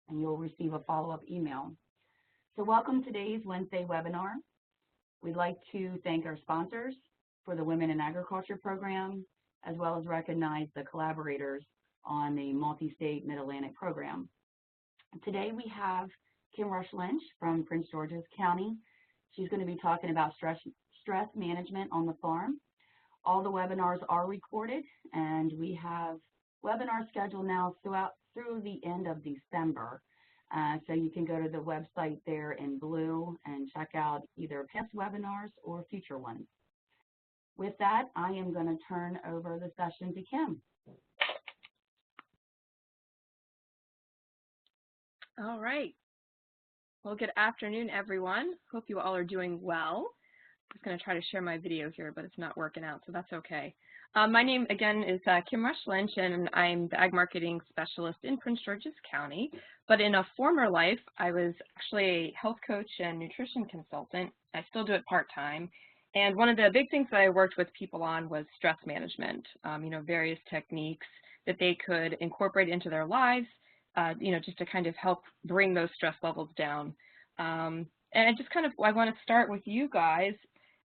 and you'll receive a follow-up email. So welcome to today's Wednesday webinar. We'd like to thank our sponsors for the Women in Agriculture program, as well as recognize the collaborators on the multi-state Mid-Atlantic program. Today we have Kim Rush Lynch from Prince George's County. She's going to be talking about stress management on the farm. All the webinars are recorded, and we have webinars scheduled now through the end of December. So you can go to the website there in blue and check out either past webinars or future ones. With that, I am going to turn over the session to Kim. All right. Well, good afternoon, everyone. Hope you all are doing well. I'm just going to try to share my video here, but it's not working out, so that's okay. My name, again, is Kim Rush Lynch, and I'm the Ag Marketing Specialist in Prince George's County. But in a former life, I was actually a health coach and nutrition consultant. I still do it part-time. And one of the big things that I worked with people on was stress management, various techniques that they could incorporate into their lives, just to kind of help bring those stress levels down. And I want to start with you guys.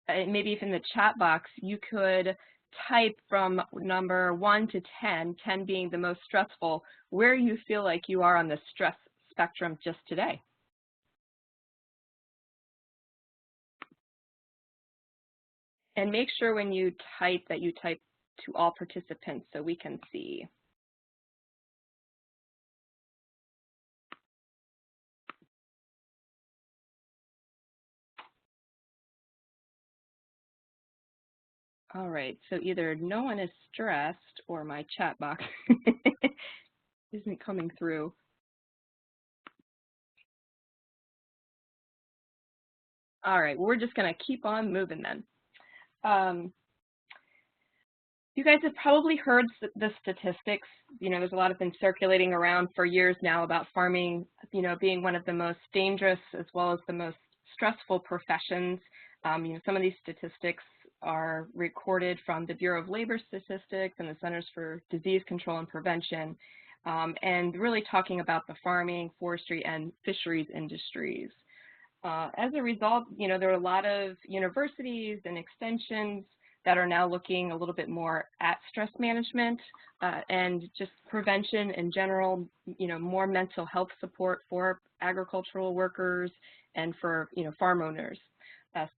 Maybe if in the chat box you could type from number 1 to 10, 10 being the most stressful, where you feel like you are on the stress spectrum just today. And make sure when you type that you type to all participants so we can see. All right, so either no one is stressed or my chat box isn't coming through. All right, we're just going to keep on moving then. You guys have probably heard the statistics. There's a lot of been circulating around for years now about farming, being one of the most dangerous as well as the most stressful professions. Some of these statistics are recorded from the Bureau of Labor Statistics and the Centers for Disease Control and Prevention, and really talking about the farming, forestry, and fisheries industries. As a result, there are a lot of universities and extensions that are now looking a little bit more at stress management and just prevention in general, more mental health support for agricultural workers and for, farm owners.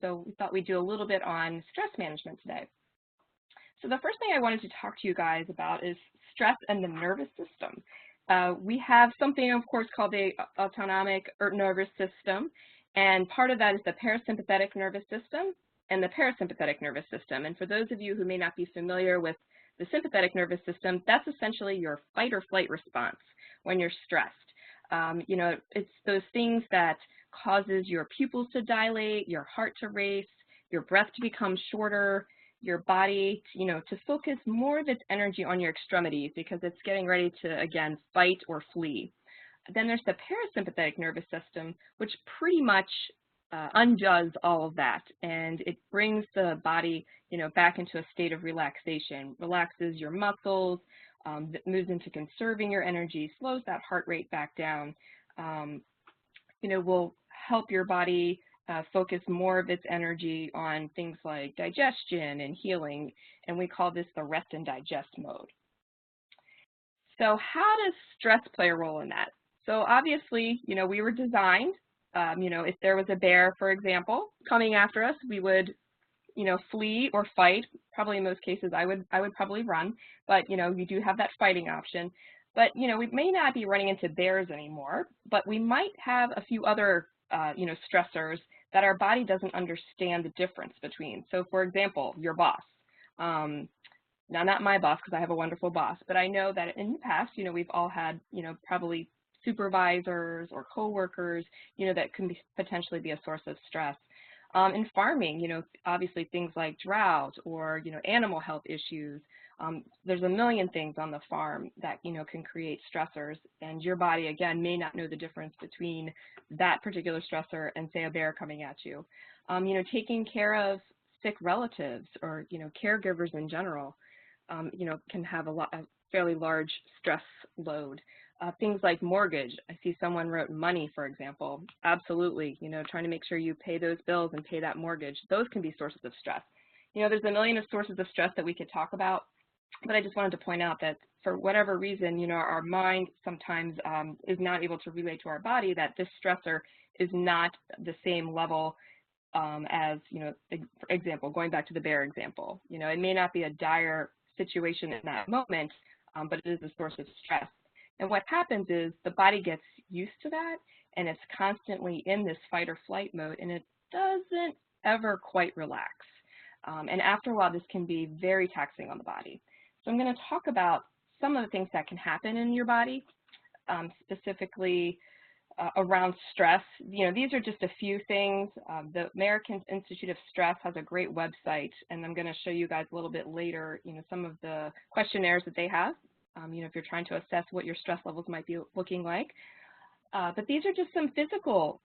So we thought we'd do a little bit on stress management today. So the first thing I wanted to talk to you guys about is stress and the nervous system. We have something, of course, called the autonomic nervous system, and part of that is the parasympathetic nervous system and the parasympathetic nervous system. And for those of you who may not be familiar with the sympathetic nervous system, that's essentially your fight or flight response when you're stressed. It's those things that causes your pupils to dilate, your heart to race, your breath to become shorter, your body, to focus more of its energy on your extremities because it's getting ready to, again, fight or flee. Then there's the parasympathetic nervous system, which pretty much undoes all of that, and it brings the body, back into a state of relaxation, relaxes your muscles, that moves into conserving your energy, slows that heart rate back down, will help your body focus more of its energy on things like digestion and healing, and we call this the rest and digest mode. So how does stress play a role in that? So obviously, we were designed, if there was a bear, for example, coming after us, we would, flee or fight. Probably in most cases, I would probably run, but, you do have that fighting option. But, we may not be running into bears anymore, but we might have a few other, stressors that our body doesn't understand the difference between. So, for example, your boss. Now, not my boss, because I have a wonderful boss, but I know that in the past, we've all had, probably supervisors or coworkers, that can potentially be a source of stress. In farming, obviously things like drought or, animal health issues. There's a million things on the farm that, can create stressors, and your body, again, may not know the difference between that particular stressor and, say, a bear coming at you. Taking care of sick relatives or, caregivers in general, can have a fairly large stress load. Things like mortgage. I see someone wrote money, for example. Absolutely, trying to make sure you pay those bills and pay that mortgage. Those can be sources of stress. There's a million of sources of stress that we could talk about, but I just wanted to point out that for whatever reason, our mind sometimes is not able to relate to our body that this stressor is not the same level as, for example, going back to the bear example. It may not be a dire situation in that moment, but it is a source of stress. And what happens is the body gets used to that, and it's constantly in this fight or flight mode, and it doesn't ever quite relax. And after a while, this can be very taxing on the body. So I'm going to talk about some of the things that can happen in your body, specifically around stress. These are just a few things. The American Institute of Stress has a great website, and I'm going to show you guys a little bit later, some of the questionnaires that they have, if you're trying to assess what your stress levels might be looking like. But these are just some physical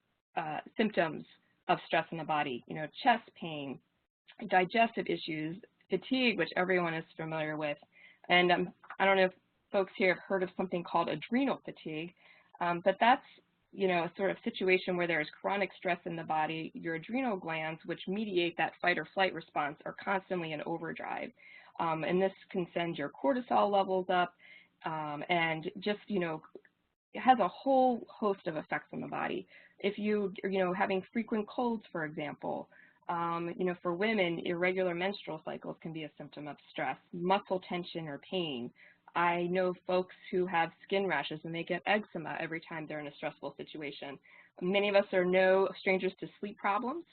symptoms of stress in the body, chest pain, digestive issues, fatigue, which everyone is familiar with. And I don't know if folks here have heard of something called adrenal fatigue, but that's a sort of situation where there's chronic stress in the body. Your adrenal glands, which mediate that fight or flight response, are constantly in overdrive. And this can send your cortisol levels up, and just, it has a whole host of effects on the body. If you're having frequent colds, for example, for women, irregular menstrual cycles can be a symptom of stress, muscle tension or pain. I know folks who have skin rashes and they get eczema every time they're in a stressful situation. Many of us are no strangers to sleep problems,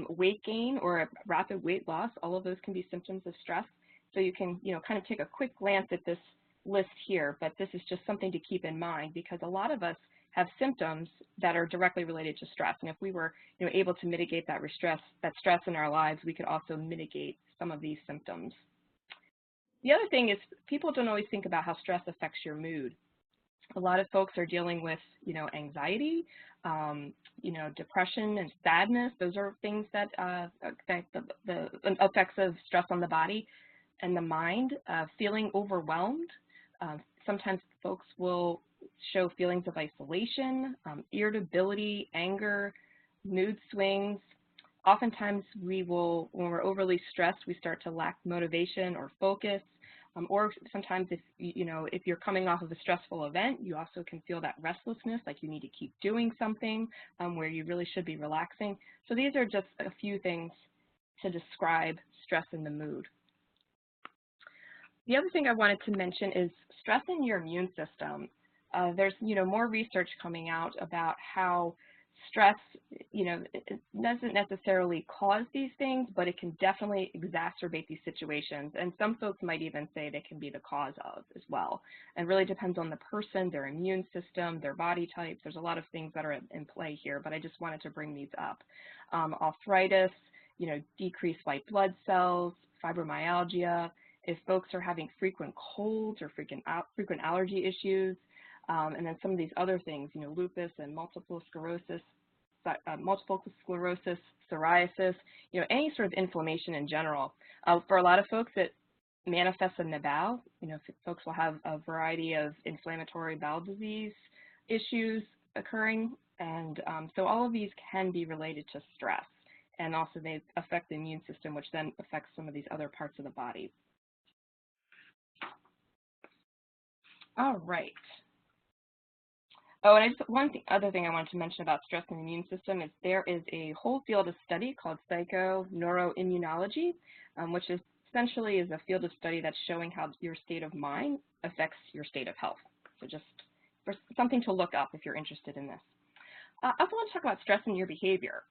weight gain or a rapid weight loss. All of those can be symptoms of stress. So you can, kind of take a quick glance at this list here, but this is just something to keep in mind because a lot of us have symptoms that are directly related to stress. And if we were, able to mitigate that stress in our lives, we could also mitigate some of these symptoms. The other thing is people don't always think about how stress affects your mood. A lot of folks are dealing with, anxiety, depression and sadness. Those are things that affect the effects of stress on the body and the mind. Feeling overwhelmed. Sometimes folks will show feelings of isolation, irritability, anger, mood swings. Oftentimes when we're overly stressed, we start to lack motivation or focus. Or sometimes if you're coming off of a stressful event, you also can feel that restlessness, like you need to keep doing something where you really should be relaxing. So these are just a few things to describe stress in the mood. The other thing I wanted to mention is stress in your immune system. There's more research coming out about how stress it doesn't necessarily cause these things, but it can definitely exacerbate these situations. And some folks might even say they can be the cause of as well. And really depends on the person, their immune system, their body types. There's a lot of things that are in play here, but I just wanted to bring these up. Arthritis, decreased white blood cells, fibromyalgia. If folks are having frequent colds or frequent allergy issues, and then some of these other things, lupus and multiple sclerosis, psoriasis, any sort of inflammation in general. For a lot of folks, it manifests in the bowel. Folks will have a variety of inflammatory bowel disease issues occurring, and so all of these can be related to stress, and also they affect the immune system, which then affects some of these other parts of the body. All right. Oh, and other thing I wanted to mention about stress and the immune system is there is a whole field of study called psychoneuroimmunology, which is essentially is a field of study that's showing how your state of mind affects your state of health. So just for something to look up if you're interested in this. I also want to talk about stress in your behavior.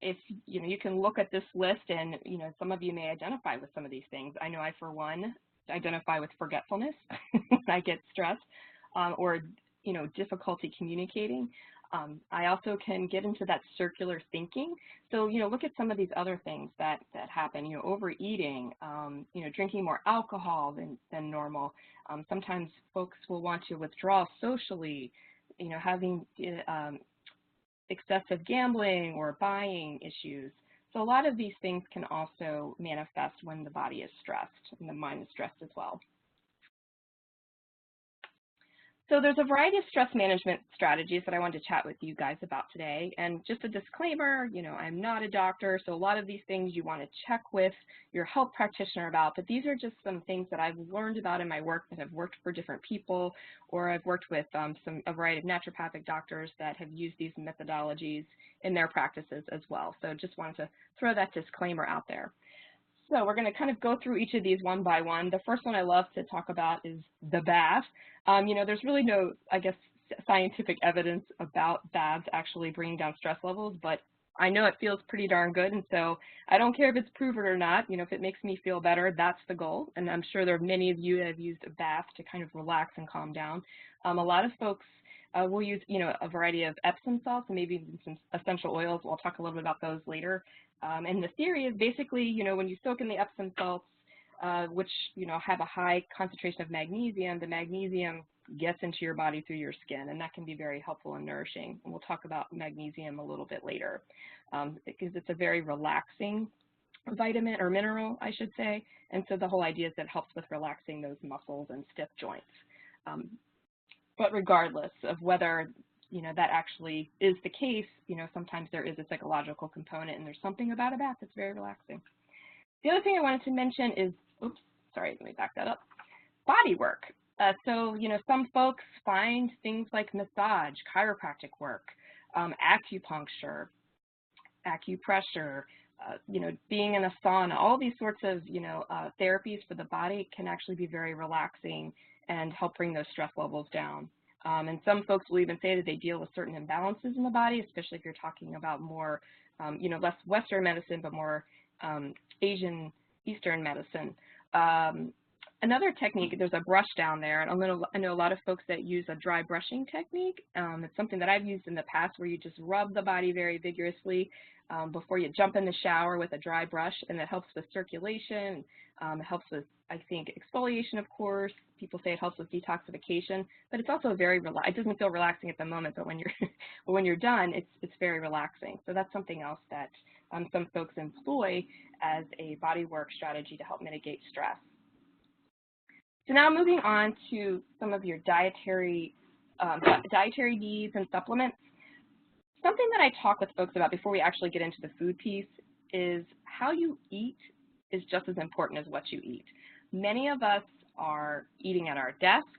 If you can look at this list, and some of you may identify with some of these things. I know I, for one, identify with forgetfulness when I get stressed, or difficulty communicating. I also can get into that circular thinking. So, look at some of these other things that happen, overeating, drinking more alcohol than normal. Sometimes folks will want to withdraw socially, having excessive gambling or buying issues. So a lot of these things can also manifest when the body is stressed and the mind is stressed as well. So there's a variety of stress management strategies that I wanted to chat with you guys about today. And just a disclaimer, I'm not a doctor, so a lot of these things you want to check with your health practitioner about, but these are just some things that I've learned about in my work that have worked for different people, or I've worked with a variety of naturopathic doctors that have used these methodologies in their practices as well. So just wanted to throw that disclaimer out there. So we're going to kind of go through each of these one by one. The first one I love to talk about is the bath. There's really no, I guess, scientific evidence about baths actually bringing down stress levels, but I know it feels pretty darn good, and so I don't care if it's proven or not. If it makes me feel better, that's the goal, and I'm sure there are many of you that have used a bath to kind of relax and calm down. A lot of folks will use, a variety of Epsom salts and maybe even some essential oils. We'll talk a little bit about those later. And the theory is basically, when you soak in the Epsom salts, which, have a high concentration of magnesium, the magnesium gets into your body through your skin, and that can be very helpful and nourishing. And we'll talk about magnesium a little bit later, because it's a very relaxing vitamin or mineral, I should say. And so the whole idea is that it helps with relaxing those muscles and stiff joints. But regardless of whether that actually is the case, sometimes there is a psychological component, and there's something about a bath that's very relaxing. The other thing I wanted to mention is, let me back that up, body work. So some folks find things like massage, chiropractic work, acupuncture, acupressure, being in a sauna, all these sorts of, therapies for the body can actually be very relaxing and help bring those stress levels down. And some folks will even say that they deal with certain imbalances in the body, especially if you're talking about more, less Western medicine, but more Asian, Eastern medicine. Another technique, there's a brush down there, and I know a lot of folks that use a dry brushing technique. It's something that I've used in the past, where you just rub the body very vigorously before you jump in the shower with a dry brush, and that helps with circulation. It helps with, I think, exfoliation, of course. People say it helps with detoxification, but it's also it doesn't feel relaxing at the moment, but when you're done, it's very relaxing. So that's something else that some folks employ as a body work strategy to help mitigate stress. So now moving on to some of your dietary needs and supplements. Something that I talk with folks about before we actually get into the food piece is how you eat is just as important as what you eat. Many of us are eating at our desks,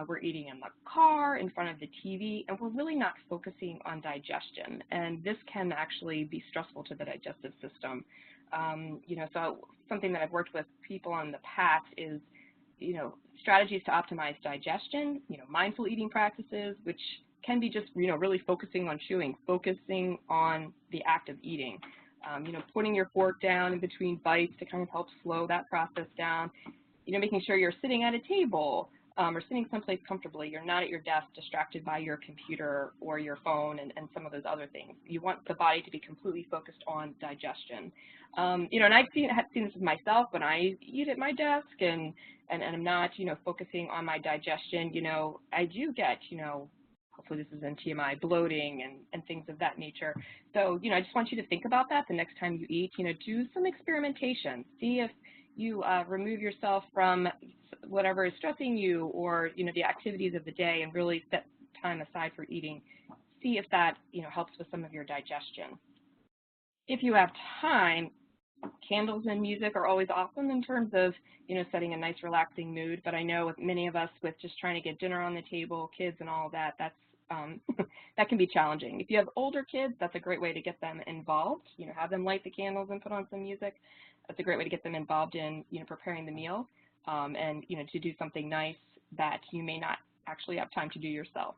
we're eating in the car, in front of the TV, and we're really not focusing on digestion. And this can actually be stressful to the digestive system. So something that I've worked with people on in the past is, strategies to optimize digestion, mindful eating practices, which can be just, really focusing on chewing, focusing on the act of eating. Putting your fork down in between bites to kind of help slow that process down. Making sure you're sitting at a table or sitting someplace comfortably. You're not at your desk distracted by your computer or your phone and some of those other things. You want the body to be completely focused on digestion. And I've seen this with myself when I eat at my desk and I'm not, focusing on my digestion. I do get, hopefully this isn't TMI, bloating and things of that nature. So, I just want you to think about that the next time you eat. Do some experimentation. See if you remove yourself from whatever is stressing you or, the activities of the day, and really set time aside for eating. See if that, helps with some of your digestion. If you have time, candles and music are always awesome in terms of, setting a nice relaxing mood. But I know with many of us, with just trying to get dinner on the table, kids and all that, that's that can be challenging. If you have older kids, that's a great way to get them involved. Have them light the candles and put on some music. That's a great way to get them involved in, preparing the meal and, to do something nice that you may not actually have time to do yourself.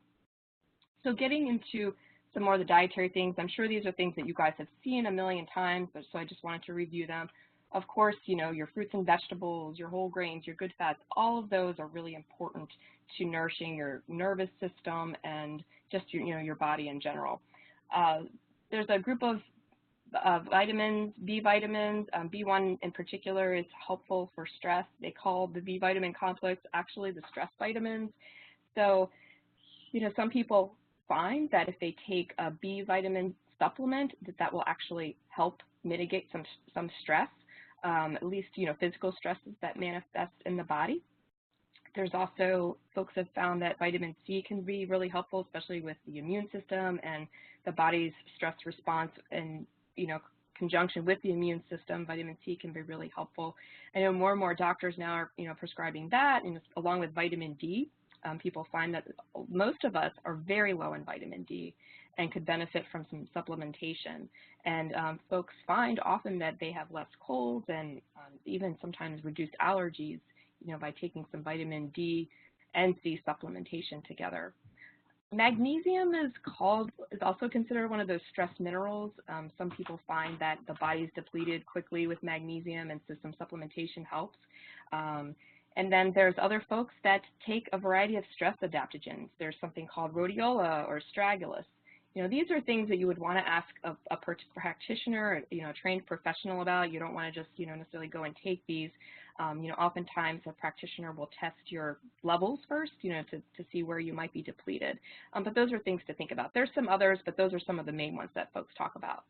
So getting into some more of the dietary things, I'm sure these are things that you guys have seen a million times, but so I just wanted to review them. Of course, your fruits and vegetables, your whole grains, your good fats, all of those are really important to nourishing your nervous system and just your body in general. There's a group of vitamins, B vitamins, B1 in particular is helpful for stress. They call the B vitamin complex actually the stress vitamins. So, some people find that if they take a B vitamin supplement, that will actually help mitigate some stress, at least, physical stresses that manifest in the body. There's also folks have found that vitamin C can be really helpful, especially with the immune system and the body's stress response, and conjunction with the immune system, vitamin C can be really helpful. I know more and more doctors now are prescribing that, and along with vitamin D. People find that most of us are very low in vitamin D and could benefit from some supplementation. And folks find often that they have less colds and even sometimes reduced allergies, by taking some vitamin D and C supplementation together. Magnesium is also considered one of those stress minerals. Some people find that the body's depleted quickly with magnesium, and so some supplementation helps. And then there's other folks that take a variety of stress adaptogens. There's something called rhodiola or astragalus. These are things that you would want to ask a practitioner, a trained professional about. You don't want to just, necessarily go and take these. Oftentimes a practitioner will test your levels first, to see where you might be depleted. But those are things to think about. There's some others, but those are some of the main ones that folks talk about.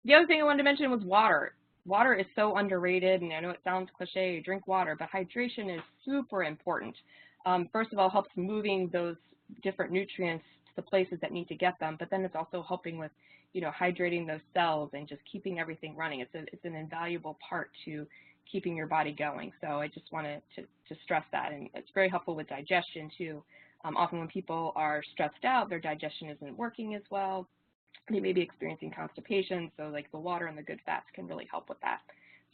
The other thing I wanted to mention was water. Water is so underrated, and I know it sounds cliche, drink water, but hydration is super important. First of all, it helps moving those different nutrients to the places that need to get them, but then it's also helping with, hydrating those cells and just keeping everything running. It's an invaluable part to keeping your body going. So I just wanted to stress that, and it's very helpful with digestion too. Often when people are stressed out, their digestion isn't working as well. They may be experiencing constipation, so like the water and the good fats can really help with that.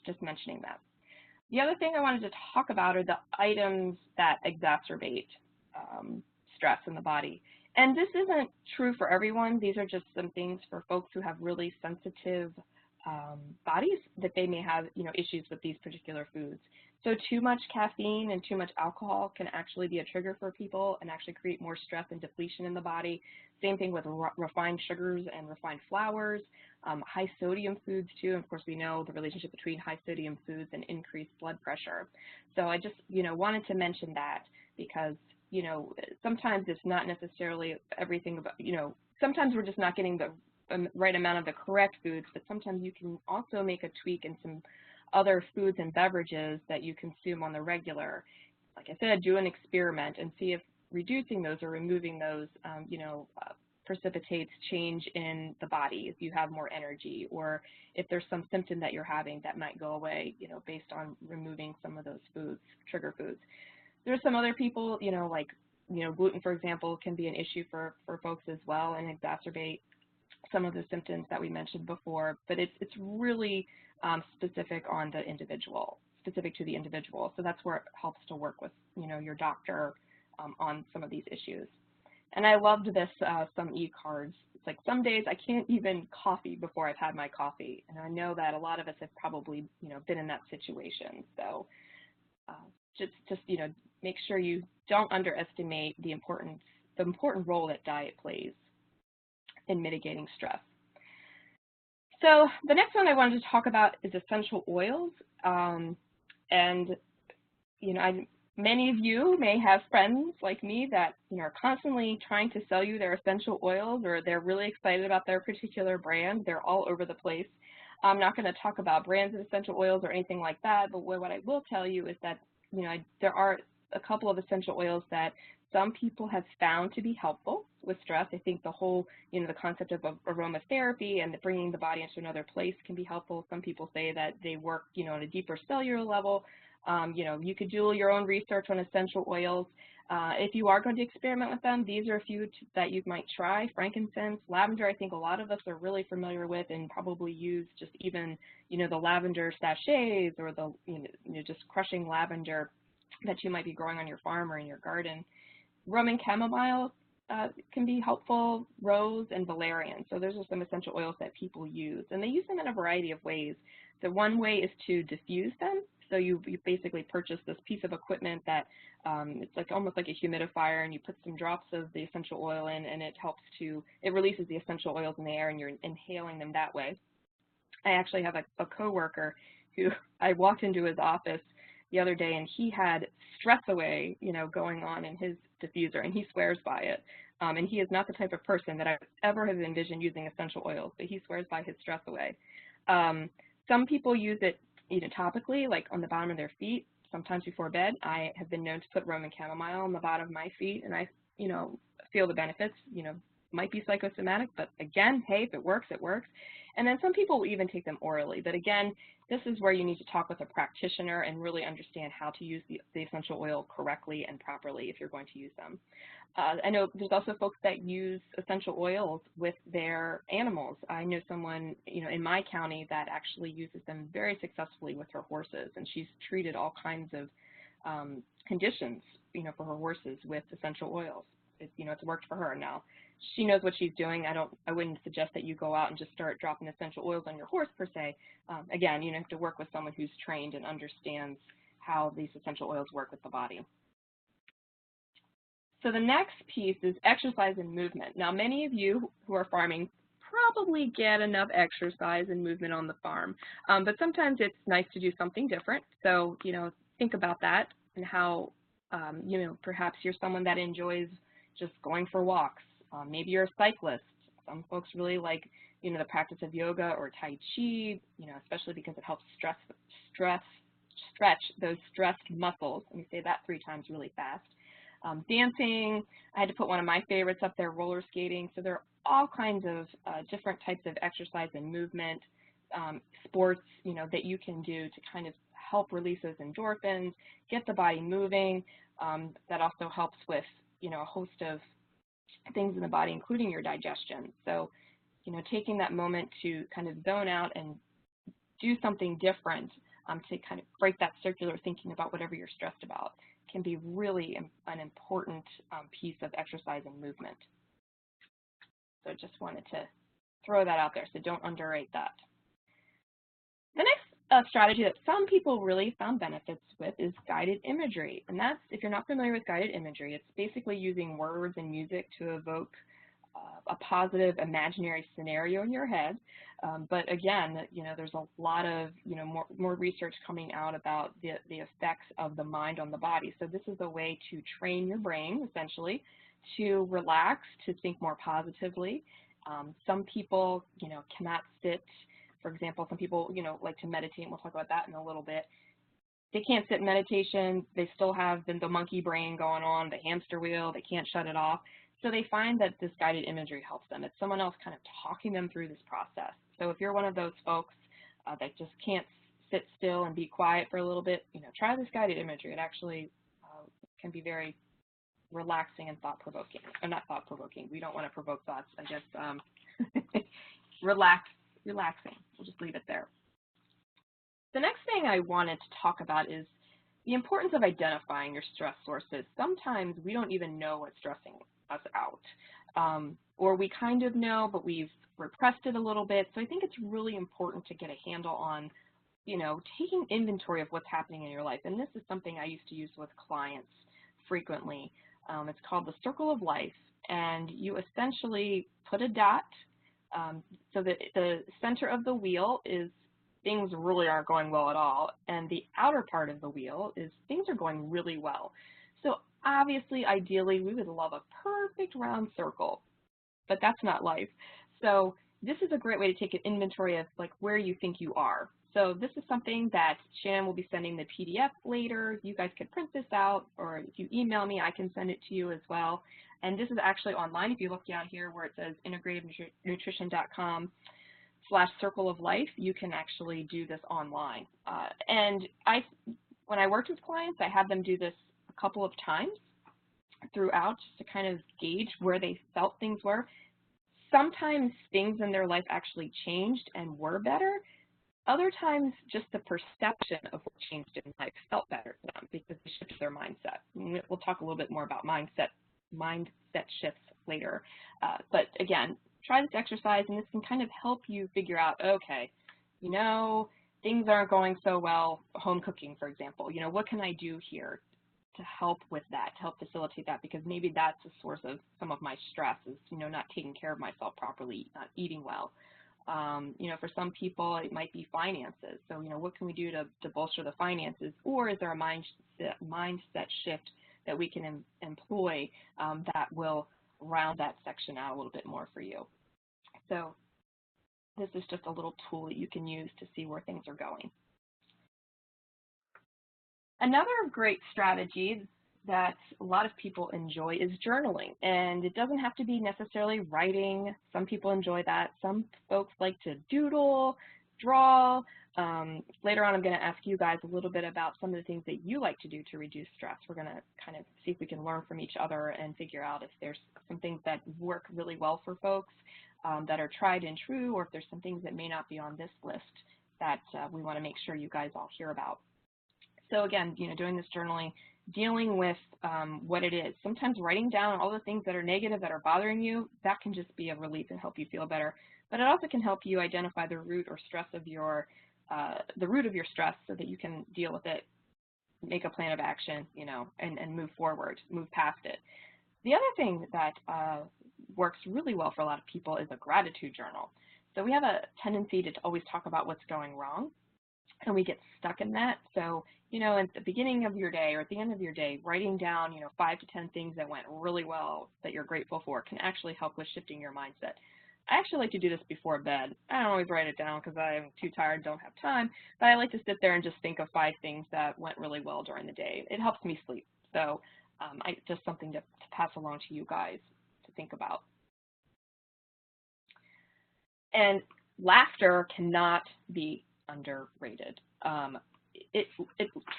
Just mentioning that. The other thing I wanted to talk about are the items that exacerbate stress in the body. And this isn't true for everyone. These are just some things for folks who have really sensitive bodies that they may have, issues with these particular foods. So too much caffeine and too much alcohol can actually be a trigger for people and actually create more stress and depletion in the body. Same thing with refined sugars and refined flours, high sodium foods too. And of course, we know the relationship between high sodium foods and increased blood pressure. So I just, wanted to mention that because, sometimes it's not necessarily everything about, sometimes we're just not getting the right amount of the correct foods, but sometimes you can also make a tweak in some other foods and beverages that you consume on the regular. Like I said, do an experiment and see if reducing those or removing those, precipitates change in the body, if you have more energy, or if there's some symptom that you're having that might go away, based on removing some of those foods, trigger foods. There's some other people, like, gluten, for example, can be an issue for folks as well and exacerbate some of the symptoms that we mentioned before, but it's really specific on the individual, specific to the individual. So that's where it helps to work with, your doctor on some of these issues. And I loved this, some e-cards. It's like some days I can't even coffee before I've had my coffee. And I know that a lot of us have probably, been in that situation. So just make sure you don't underestimate the important role that diet plays in mitigating stress. So the next one I wanted to talk about is essential oils. Many of you may have friends like me that are constantly trying to sell you their essential oils, or they're really excited about their particular brand. They're all over the place. I'm not going to talk about brands of essential oils or anything like that, but what I will tell you is that there are a couple of essential oils that some people have found to be helpful with stress. I think the whole, the concept of aromatherapy and bringing the body into another place can be helpful. Some people say that they work, on a deeper cellular level. You could do your own research on essential oils. If you are going to experiment with them, these are a few that you might try. Frankincense, lavender, I think a lot of us are really familiar with and probably use just even, the lavender sachets or the, just crushing lavender that you might be growing on your farm or in your garden. Roman chamomile can be helpful, rose, and valerian. So those are some essential oils that people use, and they use them in a variety of ways. The one way is to diffuse them. So you basically purchase this piece of equipment that it's like almost like a humidifier, and you put some drops of the essential oil in, and it releases the essential oils in the air, and you're inhaling them that way. I actually have a coworker who I walked into his office the other day, and he had Stress Away, going on in his diffuser, and he swears by it. And he is not the type of person that I would ever have envisioned using essential oils, but he swears by his Stress Away. Some people use it, topically, like on the bottom of their feet. sometimes before bed, I have been known to put Roman chamomile on the bottom of my feet, and I, feel the benefits. Might be psychosomatic, but again, hey, if it works, it works. And then some people will even take them orally. But again, this is where you need to talk with a practitioner and really understand how to use the essential oil correctly and properly if you're going to use them. I know there's also folks that use essential oils with their animals. I know someone, in my county that actually uses them very successfully with her horses, and she's treated all kinds of conditions, for her horses with essential oils. It's worked for her now. She knows what she's doing. I wouldn't suggest that you go out and just start dropping essential oils on your horse per se. Again, you have to work with someone who's trained and understands how these essential oils work with the body. So the next piece is exercise and movement. Now, many of you who are farming probably get enough exercise and movement on the farm, but sometimes it's nice to do something different. So, think about that and how, perhaps you're someone that enjoys just going for walks. Maybe you're a cyclist. Some folks really like, the practice of yoga or Tai Chi, especially because it helps stretch those stressed muscles. Let me say that 3 times really fast. Dancing, I had to put one of my favorites up there, roller skating. So there are all kinds of different types of exercise and movement, sports, that you can do to kind of help release those endorphins, get the body moving. That also helps with, a host of things in the body, including your digestion. So, taking that moment to kind of zone out and do something different to kind of break that circular thinking about whatever you're stressed about can be really an important piece of exercise and movement. So I just wanted to throw that out there, so don't underrate that. The next strategy that some people really found benefits with is guided imagery. And that's, if you're not familiar with guided imagery, it's basically using words and music to evoke a positive imaginary scenario in your head. But again, there's a lot of, more research coming out about the effects of the mind on the body. So this is a way to train your brain, essentially, to relax, to think more positively. Some people, cannot sit. For example, some people, like to meditate, and we'll talk about that in a little bit. They can't sit in meditation. They still have the monkey brain going on, the hamster wheel. They can't shut it off. So they find that this guided imagery helps them. It's someone else kind of talking them through this process. So if you're one of those folks that just can't sit still and be quiet for a little bit, try this guided imagery. It actually can be very relaxing and thought-provoking. Or not thought-provoking. We don't want to provoke thoughts. I guess relaxing. We'll just leave it there. The next thing I wanted to talk about is the importance of identifying your stress sources. Sometimes we don't even know what's stressing us out. Or we kind of know, but we've repressed it a little bit. So I think it's really important to get a handle on, taking inventory of what's happening in your life. And this is something I used to use with clients frequently. It's called the circle of life. And you essentially put a dot so that the center of the wheel is things really aren't going well at all, and the outer part of the wheel is things are going really well. So obviously, ideally, we would love a perfect round circle, but that's not life. So this is a great way to take an inventory of where you think you are. So this is something that Shannon will be sending the PDF later. You guys could print this out, or if you email me, I can send it to you as well. And this is actually online. If you look down here where it says integrativenutrition.com/circle of life, you can actually do this online. And when I worked with clients, I had them do this a couple of times throughout just to kind of gauge where they felt things were. Sometimes things in their life actually changed and were better. Other times, just the perception of what changed in life felt better to them because they shifted their mindset. And we'll talk a little bit more about mindset shifts later. But again, try this exercise, and this can kind of help you figure out, okay, things aren't going so well, home cooking, for example. What can I do here to help with that, to help facilitate that? Because maybe that's a source of some of my stress is, not taking care of myself properly, not eating well. For some people, it might be finances. So, what can we do to bolster the finances? Or is there a mindset shift that we can employ that will round that section out a little bit more for you? So this is just a little tool that you can use to see where things are going. Another great strategy that a lot of people enjoy is journaling, and it doesn't have to be necessarily writing. Some people enjoy that. Some folks like to doodle, draw. Later on, I'm going to ask you guys a little bit about some of the things that you like to do to reduce stress. We're going to kind of see if we can learn from each other and figure out if there's some things that work really well for folks that are tried and true, or if there's some things that may not be on this list that we want to make sure you guys all hear about. So again, doing this journaling, dealing with what it is. Sometimes writing down all the things that are negative that are bothering you, that can just be a relief and help you feel better. But it also can help you identify the root or stress of your stress so that you can deal with it, make a plan of action, and move forward, move past it. The other thing that works really well for a lot of people is a gratitude journal. So we have a tendency to always talk about what's going wrong, and we get stuck in that. So, at the beginning of your day or at the end of your day, writing down, 5 to 10 things that went really well that you're grateful for can actually help with shifting your mindset. I actually like to do this before bed. I don't always write it down because I'm too tired, don't have time, but I like to sit there and just think of 5 things that went really well during the day. It helps me sleep. So just something to pass along to you guys to think about. And laughter cannot be underrated. It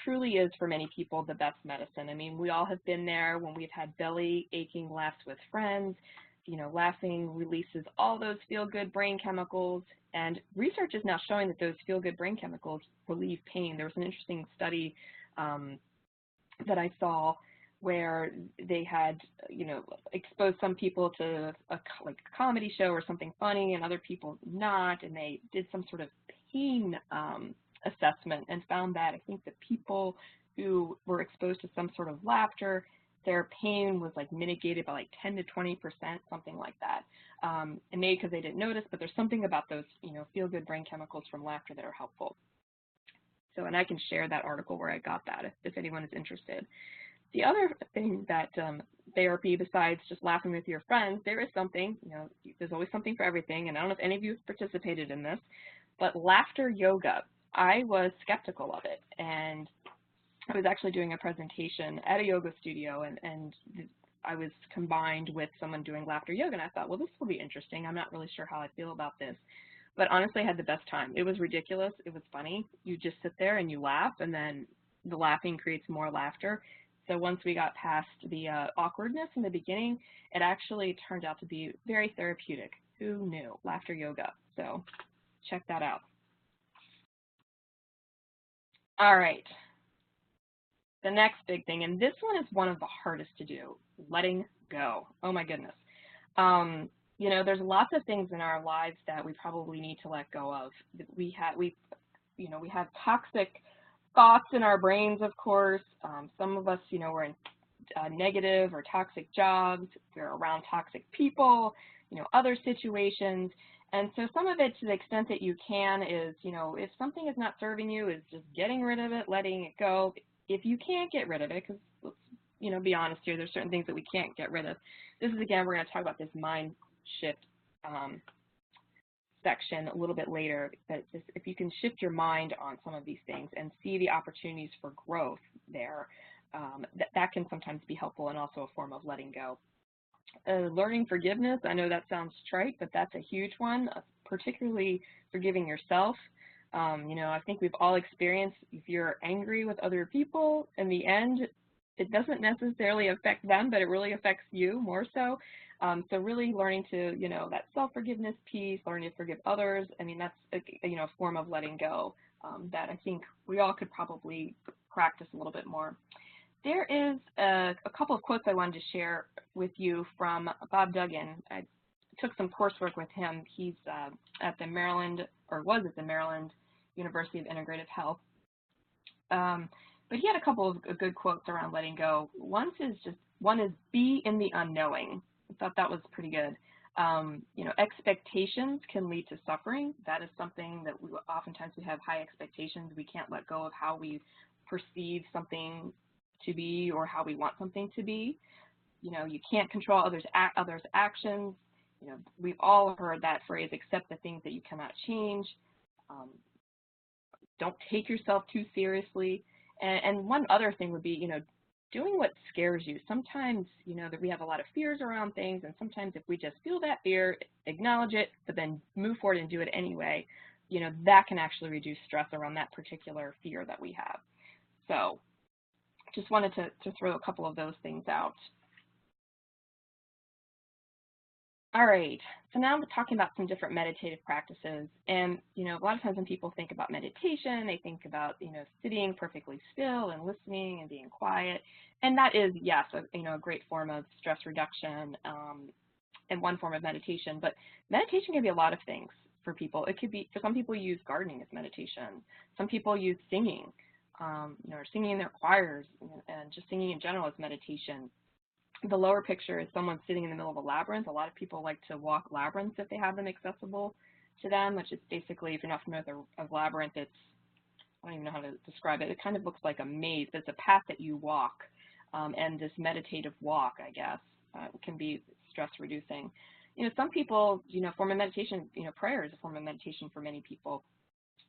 truly is, for many people, the best medicine. I mean, we all have been there when we've had belly aching laughs with friends. Laughing releases all those feel-good brain chemicals, and research is now showing that those feel-good brain chemicals relieve pain. There was an interesting study that I saw where they had, exposed some people to a comedy show or something funny and other people not, and they did some sort of pain assessment and found that I think the people who were exposed to some sort of laughter, their pain was mitigated by 10 to 20%, something like that. And maybe because they didn't notice, but there's something about those, feel-good brain chemicals from laughter that are helpful. So, and I can share that article where I got that if anyone is interested. The other thing that therapy, besides just laughing with your friends, there is something, there's always something for everything, and I don't know if any of you have participated in this, but laughter yoga. I was skeptical of it, and I was actually doing a presentation at a yoga studio, and I was combined with someone doing laughter yoga, and I thought, well, this will be interesting. I'm not really sure how I feel about this. But honestly, I had the best time. It was ridiculous. It was funny. You just sit there and you laugh, and then the laughing creates more laughter. So once we got past the awkwardness in the beginning, it actually turned out to be very therapeutic. Who knew? Laughter yoga. So check that out. All right. The next big thing, and this one is one of the hardest to do, letting go. Oh my goodness. There's lots of things in our lives that we probably need to let go of. We have toxic thoughts in our brains, of course. Some of us, we're in negative or toxic jobs. We're around toxic people, other situations. And so some of it, to the extent that you can, is, if something is not serving you, is just getting rid of it, letting it go. If you can't get rid of it, because let's, be honest here, there's certain things that we can't get rid of. This is, again, we're going to talk about this mind shift section a little bit later, but if you can shift your mind on some of these things and see the opportunities for growth there, that can sometimes be helpful and also a form of letting go. Learning forgiveness, I know that sounds trite, but that's a huge one, particularly forgiving yourself. I think we've all experienced, if you're angry with other people, in the end, it doesn't necessarily affect them, but it really affects you more so. So really learning to, that self-forgiveness piece, learning to forgive others, I mean, that's, a form of letting go that I think we all could probably practice a little bit more. There is a couple of quotes I wanted to share with you from Bob Duggan. I took some coursework with him. He's at the Maryland, or was at the Maryland University of Integrative Health. But he had a couple of good quotes around letting go. One is be in the unknowing. I thought that was pretty good. Expectations can lead to suffering. That is something that oftentimes we have high expectations. We can't let go of how we perceive something to be or how we want something to be. You can't control others' actions. We've all heard that phrase, accept the things that you cannot change. Don't take yourself too seriously. And one other thing would be, doing what scares you. Sometimes, that we have a lot of fears around things, and sometimes if we just feel that fear, acknowledge it, but then move forward and do it anyway, that can actually reduce stress around that particular fear that we have. So just wanted to throw a couple of those things out. All right, so now we're talking about some different meditative practices. And, a lot of times when people think about meditation, they think about, sitting perfectly still and listening and being quiet. And that is, yes, a great form of stress reduction and one form of meditation. But meditation can be a lot of things for people. It could be, for some people, use gardening as meditation. Some people use singing, or singing in their choirs and just singing in general as meditation. The lower picture is someone sitting in the middle of a labyrinth. A lot of people like to walk labyrinths if they have them accessible to them, which is basically, if you're not familiar with a labyrinth, it's, I don't even know how to describe it. It kind of looks like a maze, but it's a path that you walk, and this meditative walk, I guess, can be stress reducing. Some people, form of meditation, prayer is a form of meditation for many people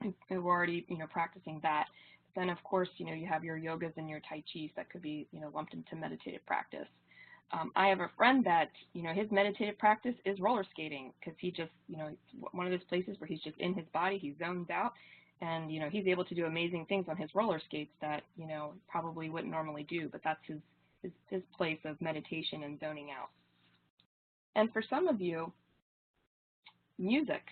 who are already, practicing that. Then, of course, you have your yogas and your tai chis that could be, lumped into meditative practice. I have a friend that, his meditative practice is roller skating, because he just, one of those places where he's just in his body, he zones out, and, he's able to do amazing things on his roller skates that, probably wouldn't normally do, but that's his place of meditation and zoning out. And for some of you, music,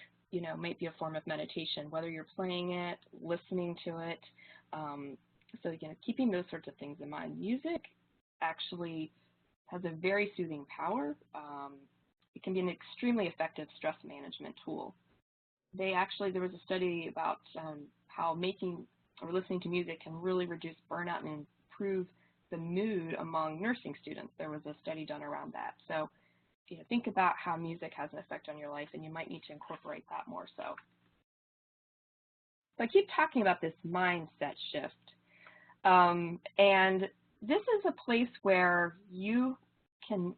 might be a form of meditation, whether you're playing it, listening to it. So, keeping those sorts of things in mind. Music actually has a very soothing power. It can be an extremely effective stress management tool. There was a study about how making or listening to music can really reduce burnout and improve the mood among nursing students. There was a study done around that. So, think about how music has an effect on your life, and you might need to incorporate that more so. So I keep talking about this mindset shift. And this is a place where you can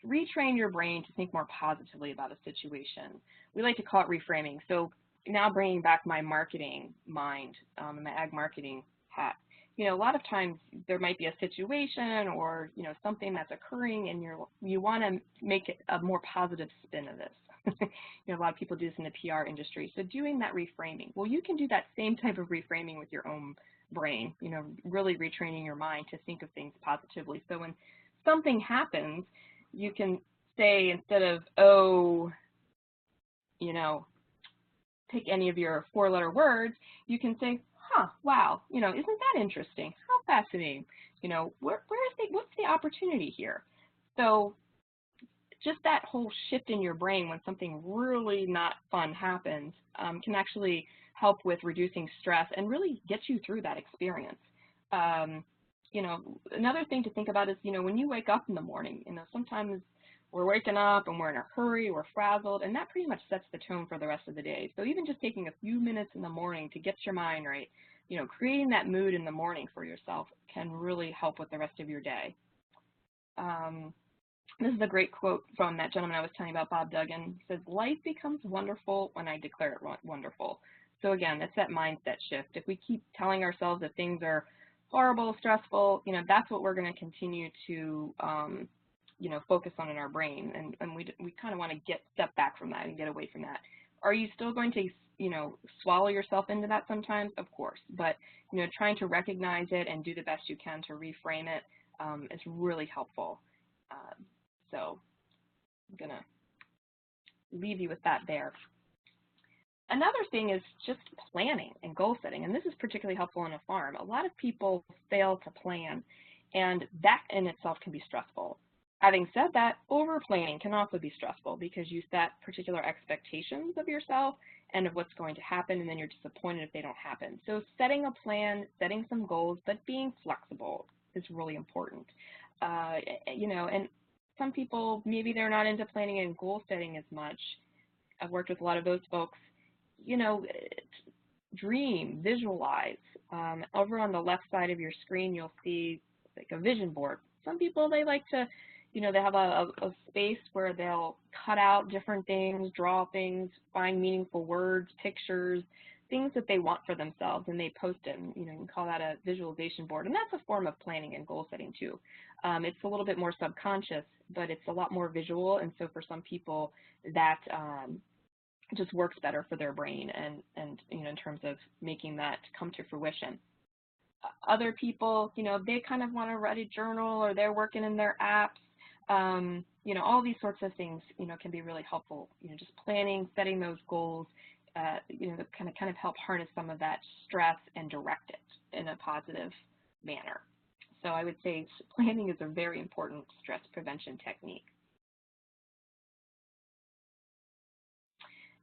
retrain your brain to think more positively about a situation. We like to call it reframing. So now bringing back my marketing mind, my ag marketing hat. A lot of times there might be a situation or, something that's occurring, and you want to make it a more positive spin of this. A lot of people do this in the PR industry. So doing that reframing. Well, you can do that same type of reframing with your own brain, really retraining your mind to think of things positively. So when something happens, you can say, instead of, oh, pick any of your 4-letter words, you can say, huh, wow, isn't that interesting? How fascinating. What's the opportunity here? So just that whole shift in your brain when something really not fun happens can actually help with reducing stress and really get you through that experience. Another thing to think about is, when you wake up in the morning, sometimes we're waking up and we're in a hurry, we're frazzled, and that pretty much sets the tone for the rest of the day. So even just taking a few minutes in the morning to get your mind right, creating that mood in the morning for yourself can really help with the rest of your day. This is a great quote from that gentleman I was telling you about, Bob Duggan. He says, "Life becomes wonderful when I declare it wonderful." So again, it's that mindset shift. If we keep telling ourselves that things are horrible, stressful, that's what we're going to continue to focus on in our brain, and we kind of want to step back from that and get away from that. Are you still going to swallow yourself into that sometimes? Of course, but trying to recognize it and do the best you can to reframe it is really helpful. So I'm going to leave you with that there. Another thing is just planning and goal setting, and this is particularly helpful on a farm. A lot of people fail to plan, and that in itself can be stressful. Having said that, over-planning can also be stressful because you set particular expectations of yourself and of what's going to happen, and then you're disappointed if they don't happen. So setting a plan, setting some goals, but being flexible is really important. And some people, maybe they're not into planning and goal setting as much. I've worked with a lot of those folks. Dream, visualize. Over on the left side of your screen, you'll see like a vision board. Some people, they like to, they have a space where they'll cut out different things, draw things, find meaningful words, pictures, things that they want for themselves, and they post it. And, you can call that a visualization board, and that's a form of planning and goal setting too. It's a little bit more subconscious, but it's a lot more visual, and so for some people that just works better for their brain and in terms of making that come to fruition. Other people, they kind of want to write a journal, or they're working in their apps. All these sorts of things, can be really helpful. Just planning, setting those goals, that kind of help harness some of that stress and direct it in a positive manner. So I would say planning is a very important stress prevention technique.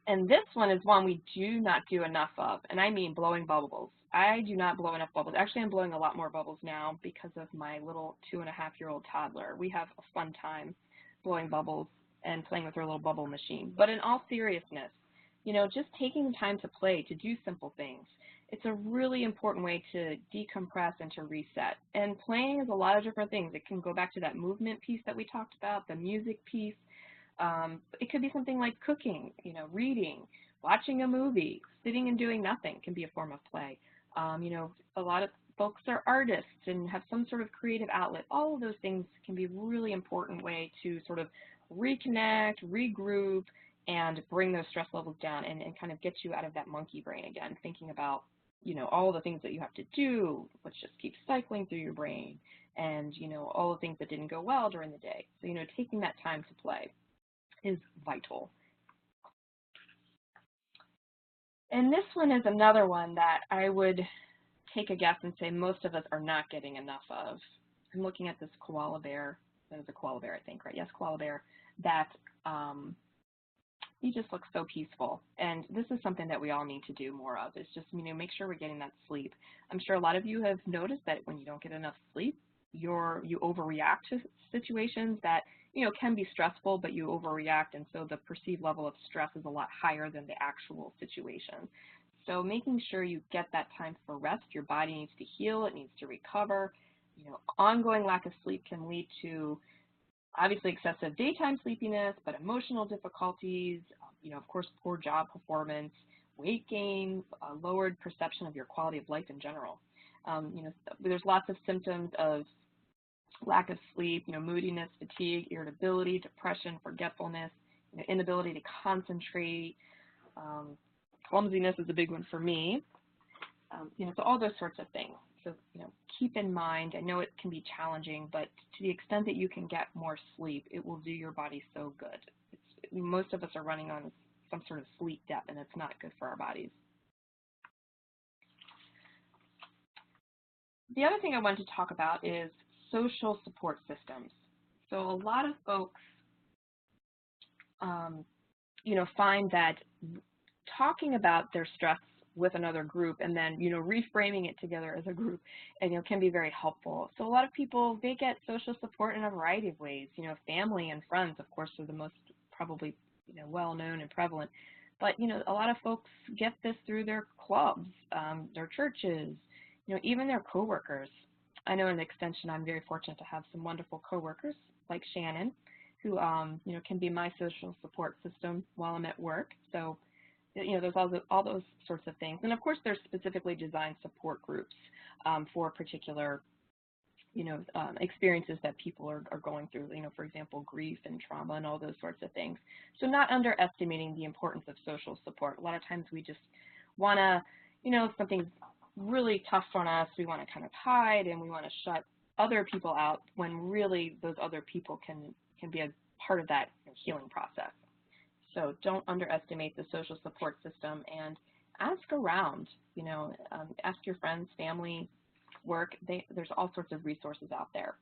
And this one is one we do not do enough of, and I mean blowing bubbles. I do not blow enough bubbles. Actually, I'm blowing a lot more bubbles now because of my little 2.5-year-old toddler. We have a fun time blowing bubbles and playing with her little bubble machine. But in all seriousness, just taking the time to play, to do simple things, it's a really important way to decompress and to reset. And playing is a lot of different things. It can go back to that movement piece that we talked about, the music piece. It could be something like cooking, reading, watching a movie, sitting and doing nothing can be a form of play. A lot of folks are artists and have some sort of creative outlet. All of those things can be a really important way to sort of reconnect, regroup, and bring those stress levels down and kind of get you out of that monkey brain again, thinking about, all the things that you have to do, which just keep cycling through your brain, and, all the things that didn't go well during the day. So, taking that time to play is vital. And this one is another one that I would take a guess and say most of us are not getting enough of. I'm looking at this koala bear. That is a koala bear, I think, right? Yes, koala bear. That he just looks so peaceful. And this is something that we all need to do more of, is just, make sure we're getting that sleep. I'm sure a lot of you have noticed that when you don't get enough sleep, you overreact to situations that, can be stressful, but you overreact, and so the perceived level of stress is a lot higher than the actual situation. So making sure you get that time for rest. Your body needs to heal, it needs to recover. Ongoing lack of sleep can lead to obviously excessive daytime sleepiness, but emotional difficulties, of course, poor job performance, weight gain, lowered perception of your quality of life in general. There's lots of symptoms of lack of sleep, moodiness, fatigue, irritability, depression, forgetfulness, inability to concentrate. Clumsiness is a big one for me. So all those sorts of things. So, keep in mind, I know it can be challenging, but to the extent that you can get more sleep, it will do your body so good. Most of us are running on some sort of sleep debt, and it's not good for our bodies. The other thing I wanted to talk about is social support systems. So a lot of folks, find that talking about their stress with another group and then, reframing it together as a group, and, can be very helpful. So a lot of people, they get social support in a variety of ways. Family and friends, of course, are the most probably, well-known and prevalent. But, a lot of folks get this through their clubs, their churches, even their coworkers. I know in Extension, I'm very fortunate to have some wonderful coworkers like Shannon, who, can be my social support system while I'm at work. So, there's all those sorts of things. And of course, there's specifically designed support groups for particular, experiences that people are going through, for example, grief and trauma and all those sorts of things. So not underestimating the importance of social support. A lot of times we just want to, something's really tough on us, we want to kind of hide and we want to shut other people out, when really those other people can be a part of that healing process. So don't underestimate the social support system, and ask around, ask your friends, family, work. There's all sorts of resources out there.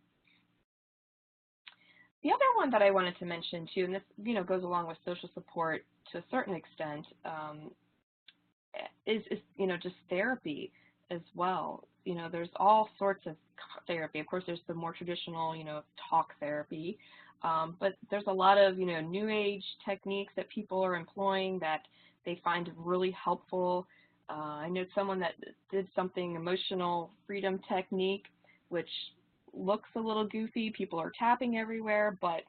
The other one that I wanted to mention too, and this goes along with social support to a certain extent, is just therapy as well. There's all sorts of therapy. Of course, there's the more traditional, talk therapy. But there's a lot of, new age techniques that people are employing that they find really helpful. I know someone that did something, emotional freedom technique, which looks a little goofy. People are tapping everywhere, but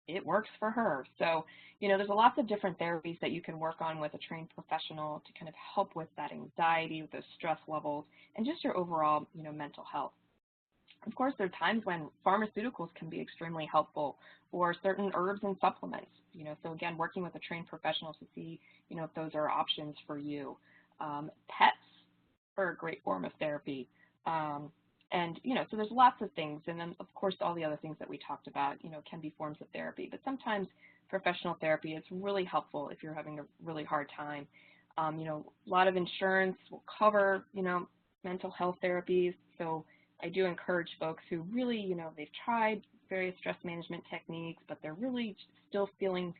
it works for her. So, you know, there's lots of different therapies that you can work on with a trained professional to kind of help with that anxiety, with those stress levels, and just your overall, you know, mental health. Of course, there are times when pharmaceuticals can be extremely helpful, or certain herbs and supplements. You know, so again, working with a trained professional to see, you know, if those are options for you. Pets are a great form of therapy. And, you know, so there's lots of things. And then, of course, all the other things that we talked about, you know, can be forms of therapy. But sometimes professional therapy is really helpful if you're having a really hard time. You know, a lot of insurance will cover, you know, mental health therapies. So I do encourage folks who really, you know, they've tried various stress management techniques, but they're really still feeling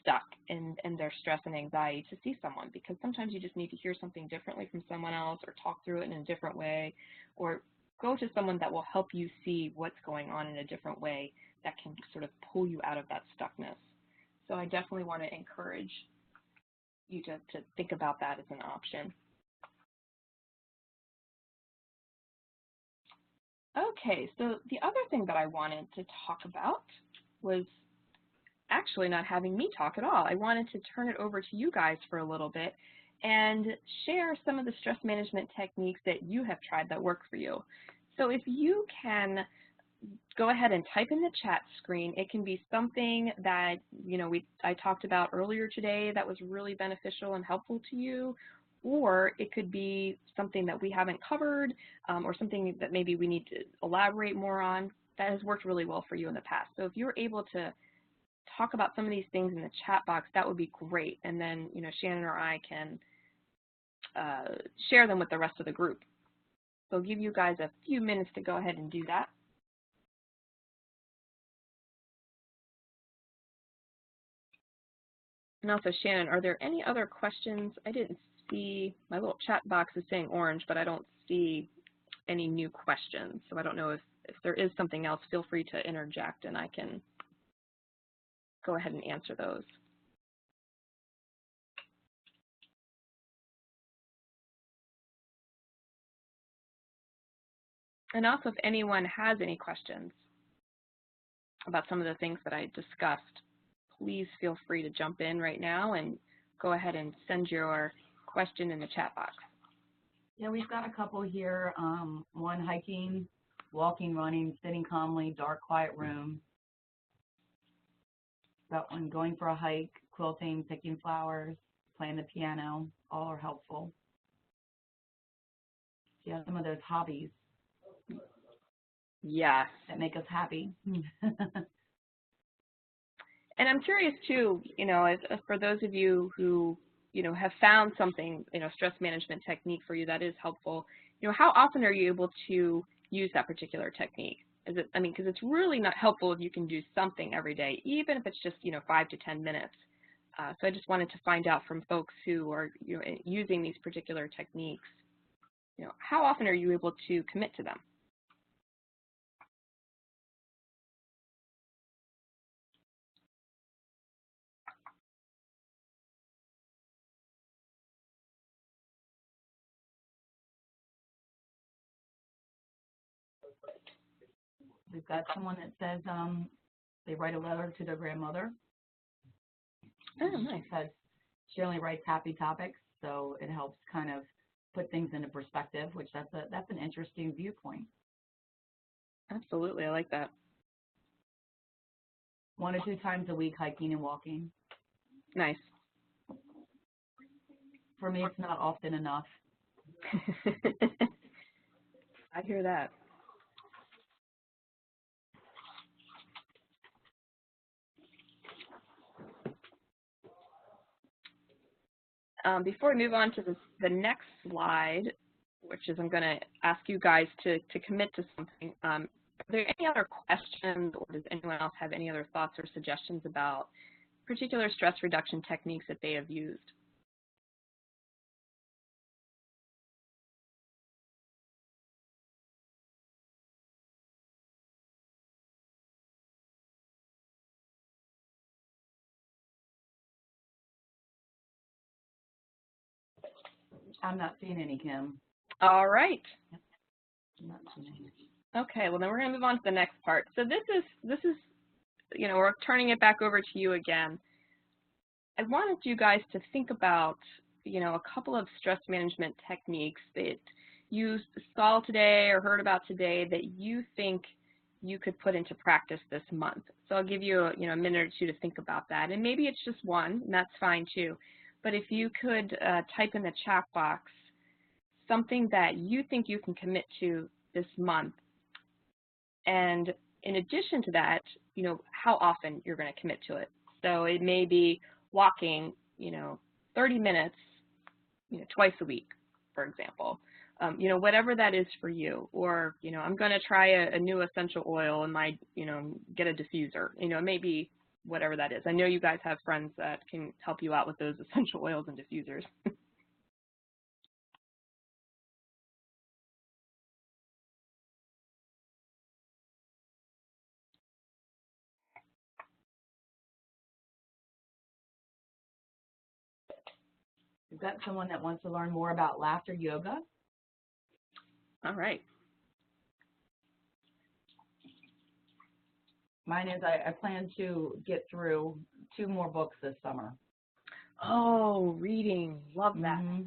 stuck in their stress and anxiety to see someone, because sometimes you just need to hear something differently from someone else, or talk through it in a different way, or go to someone that will help you see what's going on in a different way that can sort of pull you out of that stuckness. So I definitely want to encourage you to think about that as an option. Okay, so the other thing that I wanted to talk about was actually not having me talk at all. I wanted to turn it over to you guys for a little bit and share some of the stress management techniques that you have tried that work for you. So if you can go ahead and type in the chat screen, it can be something that, you know, I talked about earlier today that was really beneficial and helpful to you, or it could be something that we haven't covered, or something that maybe we need to elaborate more on that has worked really well for you in the past. So if you're able to talk about some of these things in the chat box, that would be great. And then, you know, Shannon or I can share them with the rest of the group. So I'll give you guys a few minutes to go ahead and do that. And also, Shannon, are there any other questions? I didn't see, my little chat box is saying orange, but I don't see any new questions. So I don't know if there is something else, feel free to interject and I can go ahead and answer those. And also, if anyone has any questions about some of the things that I discussed, please feel free to jump in right now and go ahead and send your question in the chat box. Yeah, we've got a couple here. One, hiking, walking, running, sitting calmly, dark, quiet room. That one, going for a hike, quilting, picking flowers, playing the piano, all are helpful. Yeah, some of those hobbies. Yes. That make us happy. And I'm curious too, you know, for those of you who, you know, have found something, you know, stress management technique for you that is helpful, you know, how often are you able to use that particular technique? Is it, I mean, because it's really not helpful if you can do something every day, even if it's just, you know, 5 to 10 minutes. So I just wanted to find out from folks who are, you know, using these particular techniques, you know, how often are you able to commit to them? We've got someone that says they write a letter to their grandmother. Oh, nice. She says she only writes happy topics, so it helps kind of put things into perspective, which that's an interesting viewpoint. Absolutely, I like that. 1 or 2 times a week, hiking and walking. Nice. For me, it's not often enough. I hear that. Before we move on to the next slide, which is I'm going to ask you guys to commit to something, are there any other questions, or does anyone else have any other thoughts or suggestions about particular stress reduction techniques that they have used? I'm not seeing any, Kim. All right. I'm not seeing any. Okay, well then we're going to move on to the next part. So this is we're turning it back over to you again. I wanted you guys to think about, a couple of stress management techniques that you saw today or heard about today that you think you could put into practice this month. So I'll give you, a minute or two to think about that. And maybe it's just one, and that's fine too. But if you could type in the chat box something that you think you can commit to this month. And in addition to that, how often you're going to commit to it. So it may be walking, 30 minutes, twice a week, for example. Whatever that is for you. Or, I'm going to try a new essential oil and get a diffuser. Maybe whatever that is. I know you guys have friends that can help you out with those essential oils and diffusers. Is that someone that wants to learn more about laughter yoga? All right. Mine is I plan to get through 2 more books this summer. Oh, reading. Love that. Mm-hmm.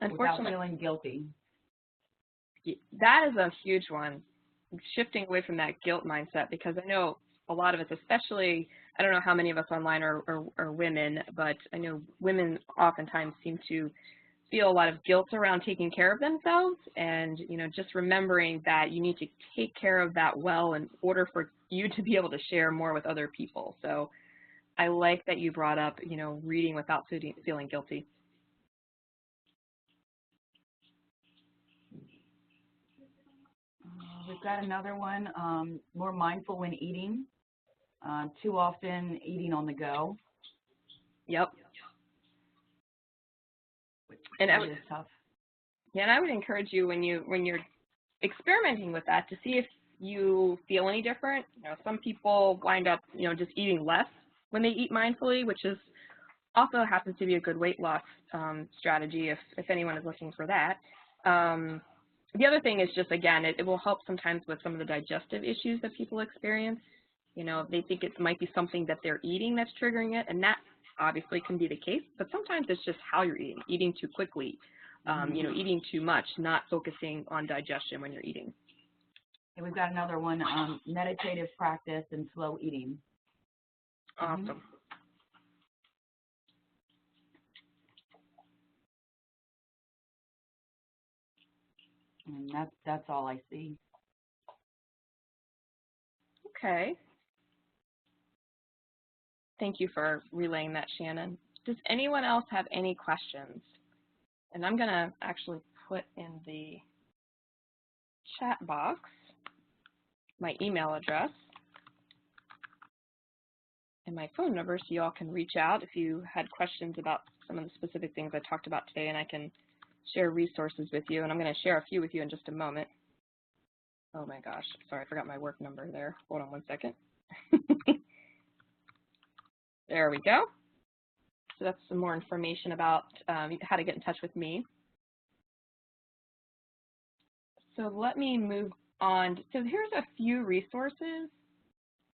Unfortunately, without feeling guilty. That is a huge one. Shifting away from that guilt mindset, because I know a lot of us, especially, I don't know how many of us online are women, but I know women oftentimes seem to feel a lot of guilt around taking care of themselves, and just remembering that you need to take care of that well in order for you to be able to share more with other people. So I like that you brought up, reading without feeling guilty. We've got another one, more mindful when eating. Too often eating on the go. Yep. And that is tough. Yeah, and I would encourage you when you're experimenting with that to see if you feel any different. Some people wind up, just eating less when they eat mindfully, which is also happens to be a good weight loss strategy if anyone is looking for that. The other thing is just, again, it will help sometimes with some of the digestive issues that people experience. They think it might be something that they're eating that's triggering it, and that obviously can be the case, but sometimes it's just how you're eating too quickly, eating too much, not focusing on digestion when you're eating. And we've got another one, meditative practice and slow eating. Awesome. And that's all I see. Okay. Thank you for relaying that, Shannon. Does anyone else have any questions? And I'm going to actually put in the chat box my email address and my phone number so you all can reach out if you had questions about some of the specific things I talked about today, and I can share resources with you. And I'm going to share a few with you in just a moment. Oh my gosh, sorry, I forgot my work number there. Hold on one second. There we go. So that's some more information about how to get in touch with me. So let me move on. So here's a few resources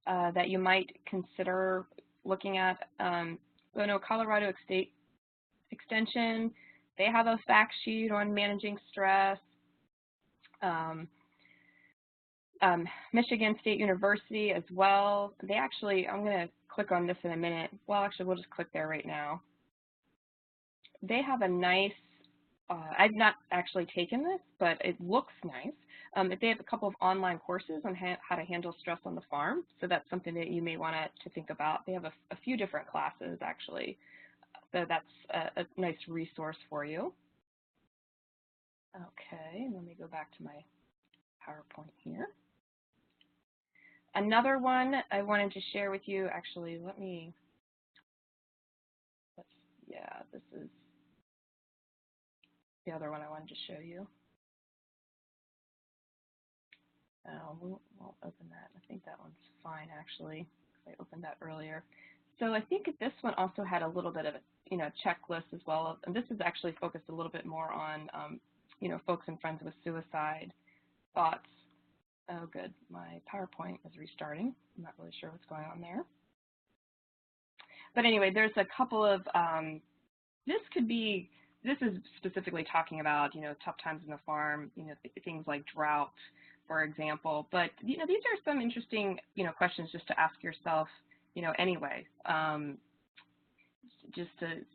that you might consider looking at. I know Colorado State Extension, they have a fact sheet on managing stress. Michigan State University as well. They actually, I'm going to click on this in a minute. Well, actually, we'll just click there right now. They have a nice, I've not actually taken this, but it looks nice. They have a couple of online courses on how to handle stress on the farm, so that's something that you may want to think about. They have a few different classes, actually, so that's a nice resource for you. Okay, let me go back to my PowerPoint here. Another one I wanted to share with you, actually, this is the other one I wanted to show you. Won't open that. I think that one's fine, actually, because I opened that earlier. So I think this one also had a little bit of a checklist as well, and this is actually focused a little bit more on folks and friends with suicide thoughts. Oh, good. My PowerPoint is restarting. I'm not really sure what's going on there. But anyway, there's a couple of, this is specifically talking about, tough times in the farm, things like drought, for example. But, these are some interesting, questions just to ask yourself, anyway.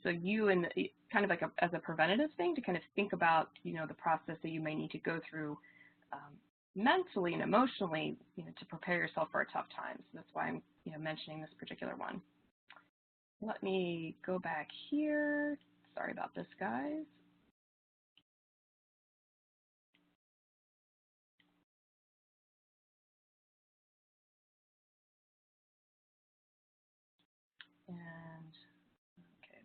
So you and kind of like as a preventative thing to kind of think about, the process that you may need to go through mentally and emotionally, to prepare yourself for a tough time. So that's why I'm, mentioning this particular one. Let me go back here. Sorry about this, guys. And okay,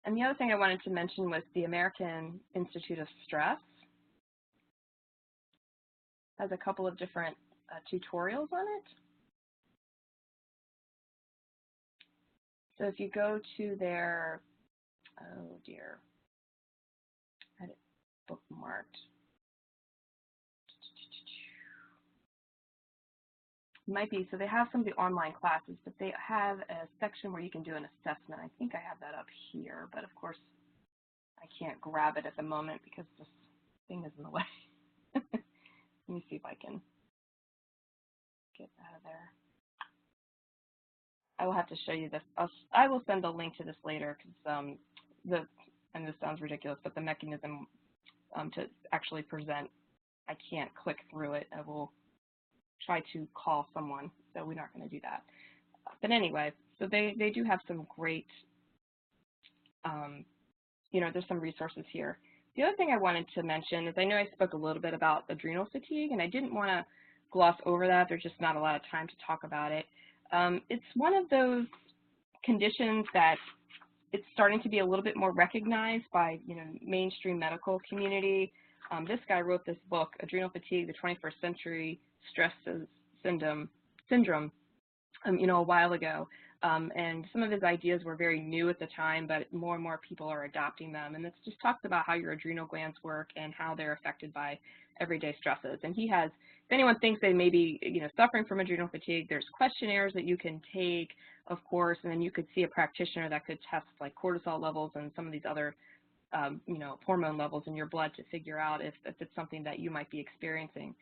and the other thing I wanted to mention was the American Institute of Stress has a couple of different tutorials on it. So if you go to their, oh dear, I had it bookmarked. Might be, so they have some of the online classes, but they have a section where you can do an assessment. I think I have that up here, but of course I can't grab it at the moment because this thing is in the way. Let me see if I can get out of there. I will have to show you this. I will send a link to this later because and this sounds ridiculous, but the mechanism to actually present, I can't click through it. I will try to call someone, so we're not going to do that. But anyway, so they do have some great, there's some resources here. The other thing I wanted to mention is I know I spoke a little bit about adrenal fatigue, and I didn't want to gloss over that. There's just not a lot of time to talk about it. It's one of those conditions that it's starting to be a little bit more recognized by, mainstream medical community. This guy wrote this book, Adrenal Fatigue, the 21st Century Stress Syndrome, a while ago. And some of his ideas were very new at the time, but more and more people are adopting them. And it's just talks about how your adrenal glands work and how they're affected by everyday stresses. And he has, if anyone thinks they may be, suffering from adrenal fatigue, there's questionnaires that you can take, of course, and then you could see a practitioner that could test like cortisol levels and some of these other, hormone levels in your blood to figure out if it's something that you might be experiencing.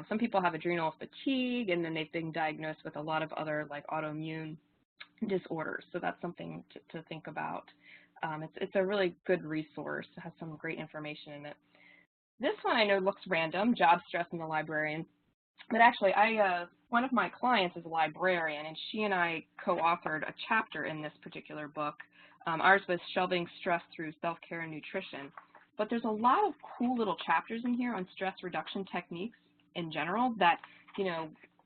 Some people have adrenal fatigue, and then they've been diagnosed with a lot of other like autoimmune disorders. So that's something to think about. It's a really good resource. It has some great information in it. This one I know looks random, job stress in the librarian. But actually, one of my clients is a librarian, and she and I co-authored a chapter in this particular book. Ours was Shelving Stress Through Self-Care and Nutrition. But there's a lot of cool little chapters in here on stress reduction techniques in general that,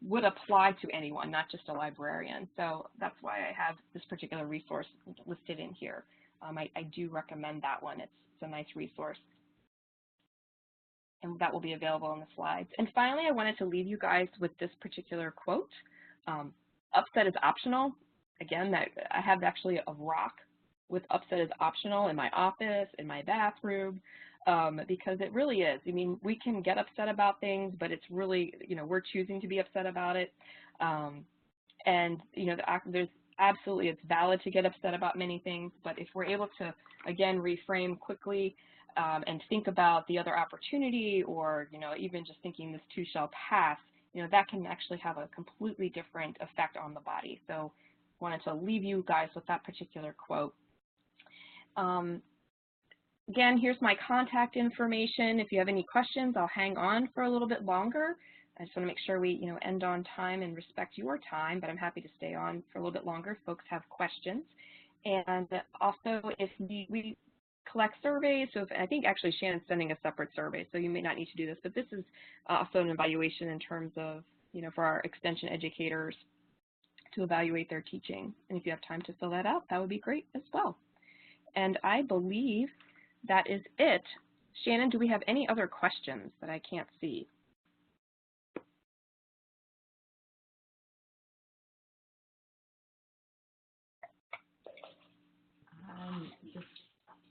would apply to anyone, not just a librarian. So that's why I have this particular resource listed in here. I do recommend that one. It's a nice resource. And that will be available in the slides. And finally, I wanted to leave you guys with this particular quote. Upset is optional. Again, I have actually a rock with upset is optional in my office, in my bathroom, because it really is. I mean, we can get upset about things, but it's really, we're choosing to be upset about it. And, there's absolutely, it's valid to get upset about many things, but if we're able to, again, reframe quickly and think about the other opportunity, or, even just thinking this too shall pass, that can actually have a completely different effect on the body. So I wanted to leave you guys with that particular quote. Again, here's my contact information. If you have any questions, I'll hang on for a little bit longer. I just want to make sure we, end on time and respect your time, but I'm happy to stay on for a little bit longer if folks have questions. And also, if we collect surveys, so I think actually Shannon's sending a separate survey, so you may not need to do this, but this is also an evaluation in terms of, for our extension educators to evaluate their teaching. And if you have time to fill that out, that would be great as well. And I believe that is it. Shannon, do we have any other questions that I can't see? Just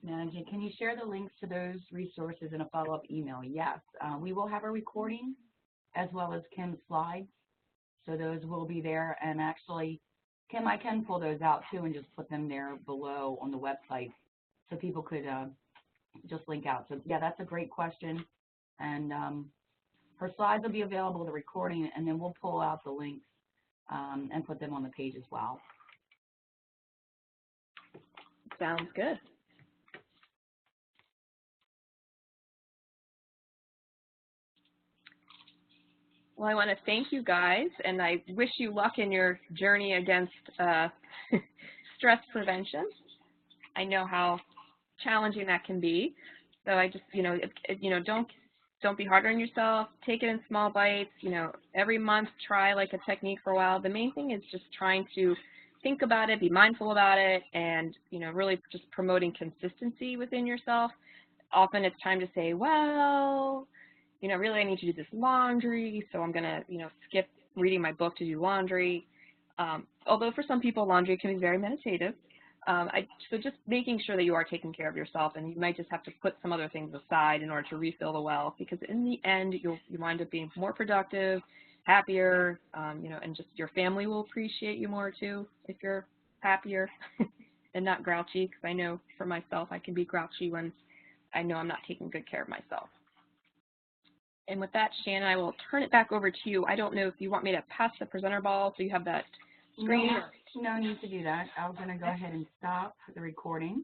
Managing, can you share the links to those resources in a follow-up email? Yes. We will have a recording as well as Kim's slides. So those will be there. And actually, Kim, I can pull those out too and just put them there below on the website so people could just link out. So yeah, that's a great question. And her slides will be available, the recording, and then we'll pull out the links and put them on the page as well. Sounds good. Well, I want to thank you guys, and I wish you luck in your journey against stress prevention. I know how challenging that can be, so I just, don't be hard on yourself. Take it in small bites. Every month, try like a technique for a while. The main thing is just trying to think about it, be mindful about it, and really just promoting consistency within yourself. Often it's time to say, well, really I need to do this laundry, so I'm going to, skip reading my book to do laundry. Although for some people, laundry can be very meditative. So just making sure that you are taking care of yourself, and you might just have to put some other things aside in order to refill the well, because in the end, you wind up being more productive, happier, and just your family will appreciate you more too if you're happier and not grouchy, because I know for myself, I can be grouchy when I know I'm not taking good care of myself. And with that, Shannon, I will turn it back over to you. I don't know if you want me to pass the presenter ball so you have that screen. No need to do that. I'm going to go ahead and stop the recording.